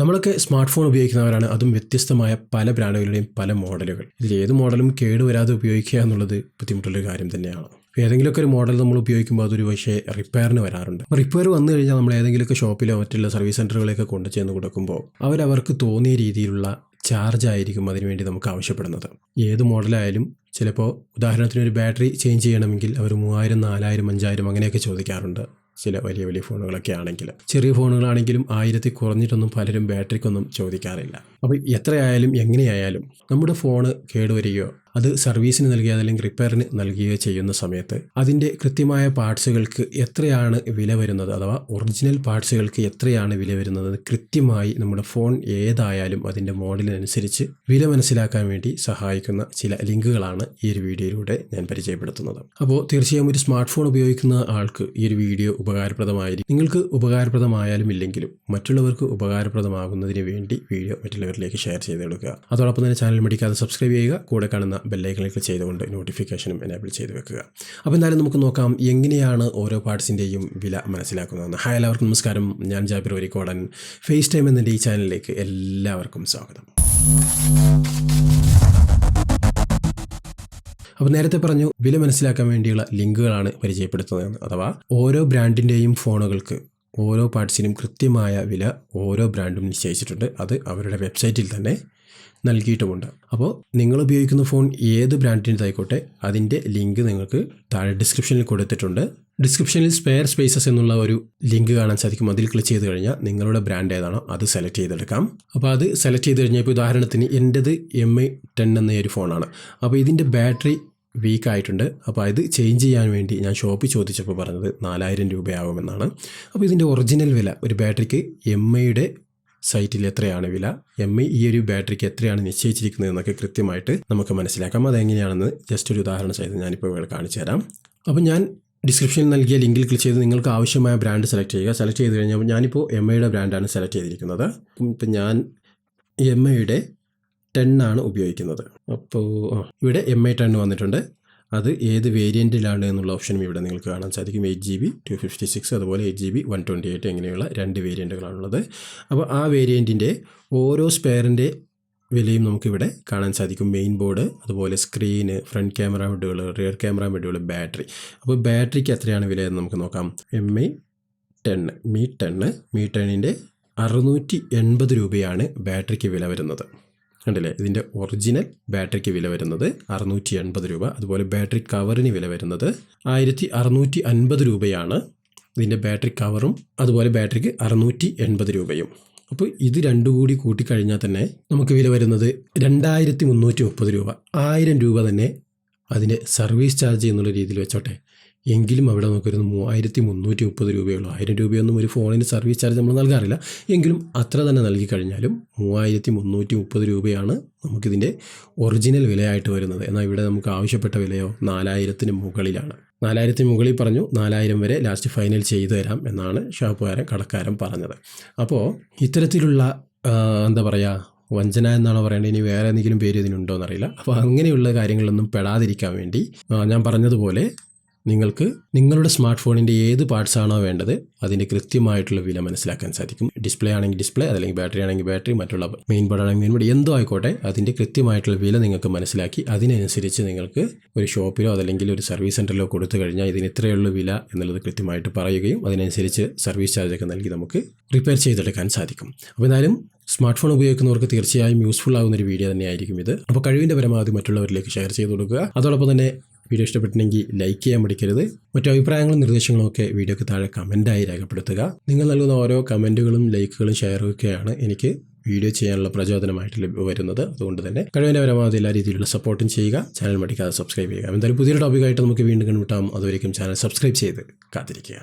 നമ്മളൊക്കെ smart phone ഉപയോഗിക്കുന്നവരാണ്, അതും വ്യത്യസ്തമായ പല ബ്രാൻഡുകളുടെയും പല മോഡലുകൾ. ഇതിൽ ഏത് മോഡലും കേടുവരാതെ ഉപയോഗിക്കുക എന്നുള്ളത് ബുദ്ധിമുട്ടുള്ളൊരു കാര്യം തന്നെയാണ്. ഏതെങ്കിലുമൊക്കെ ഒരു മോഡൽ നമ്മൾ ഉപയോഗിക്കുമ്പോൾ അതൊരു പക്ഷേ റിപ്പയറിന് വരാറുണ്ട്. റിപ്പയർ വന്നു കഴിഞ്ഞാൽ നമ്മൾ ഏതെങ്കിലുമൊക്കെ ഷോപ്പിലോ മറ്റുള്ള സർവീസ് സെൻ്ററുകളൊക്കെ കൊണ്ടു ചെന്ന് കൊടുക്കുമ്പോൾ അവർക്ക് തോന്നിയ രീതിയിലുള്ള ചാർജ് ആയിരിക്കും അതിനുവേണ്ടി നമുക്ക് ആവശ്യപ്പെടുന്നത്. ഏത് മോഡലായാലും ചിലപ്പോൾ ഉദാഹരണത്തിന് ഒരു ബാറ്ററി ചേഞ്ച് ചെയ്യണമെങ്കിൽ അവർ 3000, 4000, 5000 അങ്ങനെയൊക്കെ ചോദിക്കാറുണ്ട്. ചില വലിയ വലിയ ഫോണുകളൊക്കെ ആണെങ്കിൽ. ചെറിയ ഫോണുകളാണെങ്കിലും 1000 കുറഞ്ഞിട്ടൊന്നും പലരും ബാറ്ററിക്കൊന്നും ചോദിക്കാറില്ല. അപ്പോൾ എത്രയായാലും എങ്ങനെയായാലും നമ്മുടെ ഫോണ് കേടുവരികയോ അത് സർവീസിന് നൽകിയോ അല്ലെങ്കിൽ റിപ്പയറിന് നൽകുകയോ ചെയ്യുന്ന സമയത്ത് അതിൻ്റെ കൃത്യമായ പാർട്സുകൾക്ക് എത്രയാണ് വില വരുന്നത്, അഥവാ ഒറിജിനൽ പാർട്സുകൾക്ക് എത്രയാണ് വില വരുന്നത് കൃത്യമായി നമ്മുടെ ഫോൺ ഏതായാലും അതിൻ്റെ മോഡലിനനുസരിച്ച് വില മനസ്സിലാക്കാൻ വേണ്ടി സഹായിക്കുന്ന ചില ലിങ്കുകളാണ് ഈ ഒരു വീഡിയോയിലൂടെ ഞാൻ പരിചയപ്പെടുത്തുന്നത്. അപ്പോൾ തീർച്ചയായും ഒരു സ്മാർട്ട് ഫോൺ ഉപയോഗിക്കുന്ന ആൾക്ക് ഈ ഒരു വീഡിയോ ഉപകാരപ്രദമായിരിക്കും. നിങ്ങൾക്ക് ഉപകാരപ്രദമായാലും ഇല്ലെങ്കിലും മറ്റുള്ളവർക്ക് ഉപകാരപ്രദമാകുന്നതിന് വേണ്ടി വീഡിയോ മറ്റുള്ളവരിലേക്ക് ഷെയർ ചെയ്തെടുക്കുക. അതോടൊപ്പം തന്നെ ചാനൽ മടിക്കാതെ സബ്സ്ക്രൈബ് ചെയ്യുക. കൂടെ കാണുന്ന ബെല്ലൈക്കണിൽ ചെയ്തുകൊണ്ട് നോട്ടിഫിക്കേഷനും എനേബിൾ ചെയ്ത് വെക്കുക. അപ്പോൾ എന്തായാലും നമുക്ക് നോക്കാം എങ്ങനെയാണ് ഓരോ പാർട്സിൻ്റെയും വില മനസ്സിലാക്കുന്നതെന്ന്. ഹായ്, എല്ലാവർക്കും നമസ്കാരം. ഞാൻ ജാബിർ വരിക്കോടൻ. ഫേസ് ടൈം എന്ന ഈ ചാനലിലേക്ക് എല്ലാവർക്കും സ്വാഗതം. അപ്പോൾ നേരത്തെ പറഞ്ഞു വില മനസ്സിലാക്കാൻ വേണ്ടിയുള്ള ലിങ്കുകളാണ് പരിചയപ്പെടുത്തുന്നത്. അഥവാ ഓരോ ബ്രാൻഡിൻ്റെയും ഫോണുകൾക്ക് ഓരോ പാർട്സിനും കൃത്യമായ വില ഓരോ ബ്രാൻഡും നിശ്ചയിച്ചിട്ടുണ്ട്. അത് അവരുടെ വെബ്സൈറ്റിൽ തന്നെ നൽകിയിട്ടുമുണ്ട്. അപ്പോൾ നിങ്ങൾ ഉപയോഗിക്കുന്ന ഫോൺ ഏത് ബ്രാൻഡിൻ്റെതായിക്കോട്ടെ അതിൻ്റെ ലിങ്ക് നിങ്ങൾക്ക് താഴെ ഡിസ്ക്രിപ്ഷനിൽ കൊടുത്തിട്ടുണ്ട്. ഡിസ്ക്രിപ്ഷനിൽ സ്പെയർ സ്പേസസ് എന്നുള്ള ഒരു ലിങ്ക് കാണാൻ സാധിക്കും. അതിൽ ക്ലിക്ക് ചെയ്ത് കഴിഞ്ഞാൽ നിങ്ങളുടെ ബ്രാൻഡ് ഏതാണോ അത് സെലക്ട് ചെയ്തെടുക്കാം. അപ്പോൾ അത് സെലക്ട് ചെയ്ത് കഴിഞ്ഞാൽ ഇപ്പോൾ ഉദാഹരണത്തിന് എൻ്റെത് MI 10 എന്ന ഒരു ഫോണാണ്. അപ്പോൾ ഇതിൻ്റെ ബാറ്ററി വീക്ക് ആയിട്ടുണ്ട്. അപ്പോൾ ഇത് ചേഞ്ച് ചെയ്യാൻ വേണ്ടി ഞാൻ ഷോപ്പിൽ ചോദിച്ചപ്പോൾ പറഞ്ഞത് 4000 രൂപയാകുമെന്നാണ്. അപ്പോൾ ഇതിൻ്റെ ഒറിജിനൽ വില ഒരു ബാറ്ററിക്ക് MIയുടെ സൈറ്റിൽ എത്രയാണ് വില, MI ഈ ഒരു ബാറ്ററിക്ക് എത്രയാണ് നിശ്ചയിച്ചിരിക്കുന്നത് എന്നൊക്കെ കൃത്യമായിട്ട് നമുക്ക് മനസ്സിലാക്കാം. അതെങ്ങനെയാണെന്ന് ജസ്റ്റ് ഒരു ഉദാഹരണ സഹിതം ഞാനിപ്പോൾ ഇവിടെ കാണിച്ചു തരാം. അപ്പോൾ ഞാൻ ഡിസ്ക്രിപ്ഷനിൽ നൽകിയ ലിങ്കിൽ ക്ലിക്ക് ചെയ്ത് നിങ്ങൾക്ക് ആവശ്യമായ ബ്രാൻഡ് സെലക്ട് ചെയ്യുക. സെലക്ട് ചെയ്ത് കഴിഞ്ഞാൽ ഞാനിപ്പോൾ MIയുടെ ബ്രാൻഡാണ് സെലക്ട് ചെയ്തിരിക്കുന്നത്. ഇപ്പം ഞാൻ MIയുടെ 10 ആണ് ഉപയോഗിക്കുന്നത്. അപ്പോൾ ഇവിടെ MI 10 വന്നിട്ടുണ്ട്. അത് ഏത് വേരിയൻറ്റിലാണ് എന്നുള്ള ഓപ്ഷനും ഇവിടെ നിങ്ങൾക്ക് കാണാൻ സാധിക്കും. 8GB 256 അതുപോലെ 8GB 128 ഇങ്ങനെയുള്ള 2 വേരിയൻറ്റുകളാണുള്ളത്. അപ്പോൾ ആ വേരിയൻറ്റിൻ്റെ ഓരോ സ്പെയറിൻ്റെ വിലയും നമുക്കിവിടെ കാണാൻ സാധിക്കും. മെയിൻ ബോർഡ്, അതുപോലെ സ്ക്രീന്, ഫ്രണ്ട് ക്യാമറ മെഡുകൾ, റിയർ ക്യാമറ മെഡുകൾ, ബാറ്ററി. അപ്പോൾ ബാറ്ററിക്ക് എത്രയാണ് വില എന്ന് നമുക്ക് നോക്കാം. MI 10 Mi 10ൻ്റെ 680 രൂപയാണ് ബാറ്ററിക്ക് വില വരുന്നത്. കണ്ടില്ലേ, ഇതിൻ്റെ ഒറിജിനൽ ബാറ്ററിക്ക് വില വരുന്നത് 680 രൂപ. അതുപോലെ ബാറ്ററി കവറിന് വില വരുന്നത് 1650 രൂപയാണ്. ഇതിൻ്റെ ബാറ്ററി കവറും അതുപോലെ ബാറ്ററിക്ക് 680 രൂപയും. അപ്പോൾ ഇത് രണ്ടും കൂടി കൂട്ടിക്കഴിഞ്ഞാൽ തന്നെ നമുക്ക് വില വരുന്നത് 2330 രൂപ. 1000 രൂപ തന്നെ അതിൻ്റെ സർവീസ് ചാർജ് എന്നുള്ള രീതിയിൽ വെച്ചോട്ടെ. എങ്കിലും അവിടെ നമുക്കൊരു 3330 രൂപയുള്ളൂ. 1000 രൂപയൊന്നും ഒരു ഫോണിന് സർവീസ് ചാർജ് നമ്മൾ നൽകാറില്ല. എങ്കിലും അത്ര തന്നെ നൽകി കഴിഞ്ഞാലും 3330 രൂപയാണ് നമുക്കിതിൻ്റെ ഒറിജിനൽ വിലയായിട്ട് വരുന്നത്. എന്നാൽ ഇവിടെ നമുക്ക് ആവശ്യപ്പെട്ട വിലയോ 4000-ന് മുകളിലാണ്. 4000-ന് മുകളിൽ പറഞ്ഞു. 4000 വരെ ലാസ്റ്റ് ഫൈനൽ ചെയ്തു തരാം എന്നാണ് ഷോപ്പുകാരൻ കടക്കാരൻ പറഞ്ഞത്. അപ്പോൾ ഇത്തരത്തിലുള്ള എന്താ പറയുക, വഞ്ചന എന്നാണോ പറയേണ്ടത്, ഇനി വേറെ എന്തെങ്കിലും പേര് ഇതിനുണ്ടോ എന്നറിയില്ല. അപ്പോൾ അങ്ങനെയുള്ള കാര്യങ്ങളൊന്നും പെടാതിരിക്കാൻ വേണ്ടി ഞാൻ പറഞ്ഞതുപോലെ നിങ്ങൾക്ക് നിങ്ങളുടെ സ്മാർട്ട് ഫോണിൻ്റെ ഏത് പാർട്സ് ആണോ വേണ്ടത് അതിൻ്റെ കൃത്യമായിട്ടുള്ള വില മനസ്സിലാക്കാൻ സാധിക്കും. ഡിസ്പ്ലേ ആണെങ്കിൽ ഡിസ്പ്ലേ, അല്ലെങ്കിൽ ബാറ്ററി ആണെങ്കിൽ ബാറ്ററി, മറ്റുള്ള മെയിൻ ബോർഡ് ആണെങ്കിൽ മെയിൻ ബോർഡ്, എന്തോ ആയിക്കോട്ടെ അതിൻ്റെ കൃത്യമായിട്ടുള്ള വില നിങ്ങൾക്ക് മനസ്സിലാക്കി അതിനനുസരിച്ച് നിങ്ങൾക്ക് ഒരു ഷോപ്പിലോ അതല്ലെങ്കിൽ ഒരു സർവീസ് സെൻ്ററിലോ കൊടുത്തു കഴിഞ്ഞാൽ ഇതിന് ഇത്രയുള്ള വില എന്നുള്ളത് കൃത്യമായിട്ട് പറയുകയും അതിനനുസരിച്ച് സർവീസ് ചാർജൊക്കെ നൽകി നമുക്ക് റിപ്പയർ ചെയ്തെടുക്കാൻ സാധിക്കും. അപ്പോൾ എന്തായാലും സ്മാർട്ട് ഫോൺ ഉപയോഗിക്കുന്നവർക്ക് തീർച്ചയായും യൂസ്ഫുൾ ആകുന്ന ഒരു വീഡിയോ തന്നെയായിരിക്കും ഇത്. അപ്പോൾ കഴിവിൻ്റെ പരമാവധി മറ്റുള്ളവരിലേക്ക് ഷെയർ ചെയ്ത് കൊടുക്കുക. അതോടൊപ്പം തന്നെ വീഡിയോ ഇഷ്ടപ്പെട്ടിട്ടുണ്ടെങ്കിൽ ലൈക്ക് ചെയ്യാൻ മടിക്കരുത്. മറ്റു അഭിപ്രായങ്ങളും നിർദ്ദേശങ്ങളും ഒക്കെ വീഡിയോയ്ക്ക് താഴെ കമൻറ്റായി രേഖപ്പെടുത്തുക. നിങ്ങൾ നൽകുന്ന ഓരോ കമൻറ്റുകളും ലൈക്കുകളും ഷെയറുമൊക്കെയാണ് എനിക്ക് വീഡിയോ ചെയ്യാനുള്ള പ്രചോദനമായിട്ട് വരുന്നത്. അതുകൊണ്ട് തന്നെ കഴിവിൻ്റെ പരമാവധി എല്ലാ രീതിയിലുള്ള സപ്പോർട്ടും ചെയ്യുക. ചാനൽ മടിക്കാതെ സബ്സ്ക്രൈബ് ചെയ്യുക. എന്തായാലും പുതിയൊരു ടോപ്പിക്കായിട്ട് നമുക്ക് വീണ്ടും കണ്ടുമുട്ടാം. അതുവരേക്കും ചാനൽ സബ്സ്ക്രൈബ് ചെയ്ത് കാത്തിരിക്കുക.